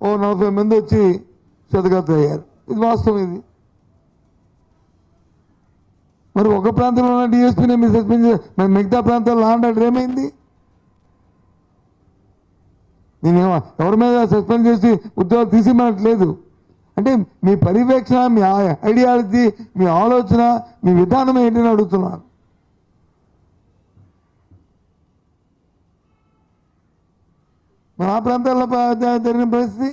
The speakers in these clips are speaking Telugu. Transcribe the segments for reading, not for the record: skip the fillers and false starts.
40 మంది వచ్చి క్షతగాత్రులు అయ్యారు. ఇది వాస్తవం. ఇది మరి ఒక ప్రాంతంలో ఉన్న డిఎస్పీని మీరు సస్పెండ్ మరి మిగతా ప్రాంతాల్లో లా అండ్ ఆర్డర్ ఏమైంది? నేనేమో ఎవరి మీద సస్పెండ్ చేసి ఉద్యోగాలు తీసిమనట్లేదు. అంటే మీ పర్యవేక్షణ, మీ ఐడియాలజీ, మీ ఆలోచన, మీ విధానం ఏంటని అడుగుతున్నాను. మన ఆ ప్రాంతాల్లో జరిగిన పరిస్థితి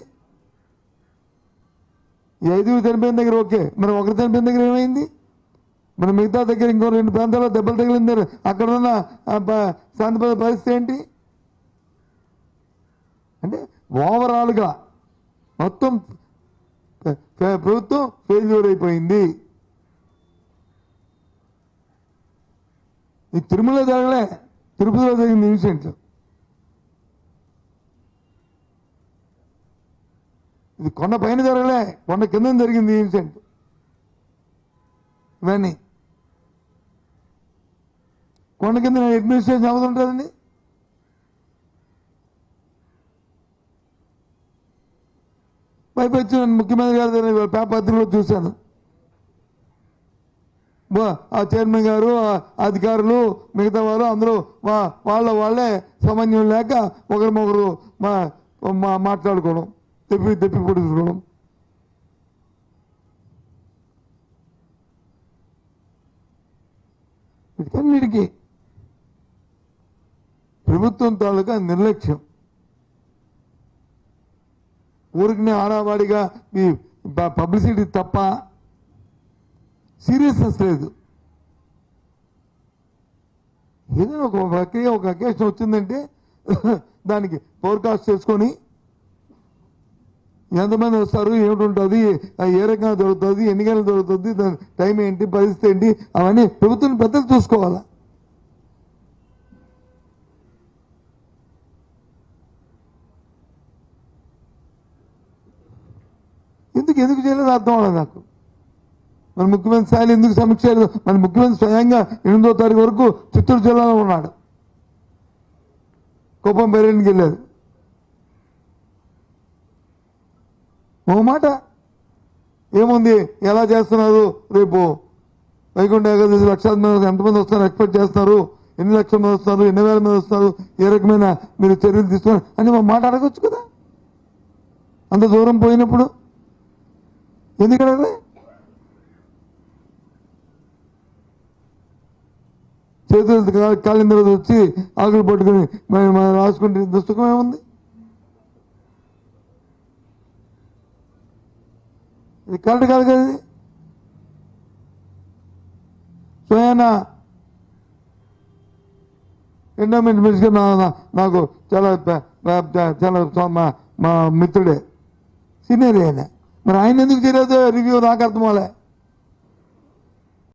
ఈ 5 చనిపోయిన దగ్గర ఓకే, మరి ఒకరు చనిపోయిన దగ్గర ఏమైంది? మన మిగతా దగ్గర ఇంకో 2 ప్రాంతాల్లో దెబ్బలు తగిలింది. అక్కడ ఉన్న శాంతి పరిస్థితి ఏంటి? అంటే ఓవరాల్గా మొత్తం ప్రభుత్వం ఫెయిల్యూర్ అయిపోయింది. ఈ తిరుమలలో జరగలే, తిరుపతిలో జరిగింది ఇన్సిడెంట్లు. ఇది కొండ పైన జరగలే, కొండ కింద జరిగింది ఇన్సిడెంట్. ఇవన్నీ కొండ కింద అడ్మినిస్ట్రేషన్ అవుతుంటుందండి. పైపచ్చి నేను ముఖ్యమంత్రి గారి పత్రికలో చూశాను. ఆ చైర్మన్ గారు, అధికారులు, మిగతా వారు అందరూ వాళ్ళే సమన్వయం లేక ఒకరినొకరు మాట్లాడుకోవడం, తెప్పి పొడుచుకోవడం. వీటన్నిటికీ ప్రభుత్వం తాలూకా నిర్లక్ష్యం. ఊరికి ఆడవాడిగా ఈ పబ్లిసిటీ తప్ప సీరియస్నెస్ లేదు. ఏదైనా ఒక అకేషన్ వచ్చిందంటే దానికి ఫోర్కాస్ట్ చేసుకొని ఎంతమంది వస్తారు, ఏమిటి ఉంటుంది, ఏ రకంగా జరుగుతుంది, ఎన్ని గంటలు జరుగుతుంది, దాని టైం ఏంటి, పరిస్థితి ఏంటి, అవన్నీ ప్రభుత్వం పెద్దలు చూసుకోవాలా. ఎందుకు చేయలేదు అర్థం అవ్వలేదు నాకు. మన ముఖ్యమంత్రి స్థాయిలో ఎందుకు సమీక్ష చేయలేదు? మన ముఖ్యమంత్రి స్వయంగా 8వ తారీఖు వరకు చిత్తూరు జిల్లాలో ఉన్నాడు. కుప్పం పర్యటనకి వెళ్ళారు. ఓ మాట ఏముంది, ఎలా చేస్తున్నారు, రేపు వైకుంఠ ఏకాదశి లక్షల మంది ఎంతమంది వస్తున్నారు ఎక్స్పెక్ట్ చేస్తున్నారు, ఎన్ని లక్షల మంది వస్తున్నారు, ఎన్ని వేల మంది వస్తున్నారు, ఏ రకమైన మీరు చర్యలు తీసుకున్నారు అని మా మాట అడగచ్చు కదా. అంత దూరం పోయినప్పుడు ఎందుకు అడగలే? చేతులు కాలిన తర్వాత వచ్చి ఆకులు పట్టుకుని రాసుకుంటే దుస్తకం ఏముంది? ఇది కరెక్ట్ కాదు కదా. ఇది స్వయాన ఎండోమెంట్ మినిస్టర్ నాకు చాలా మా మిత్రుడే, సీనియర్ ఆయన. మరి ఆయన ఎందుకు చేయలేదు రివ్యూ నాకు అర్థం అవ్వలే.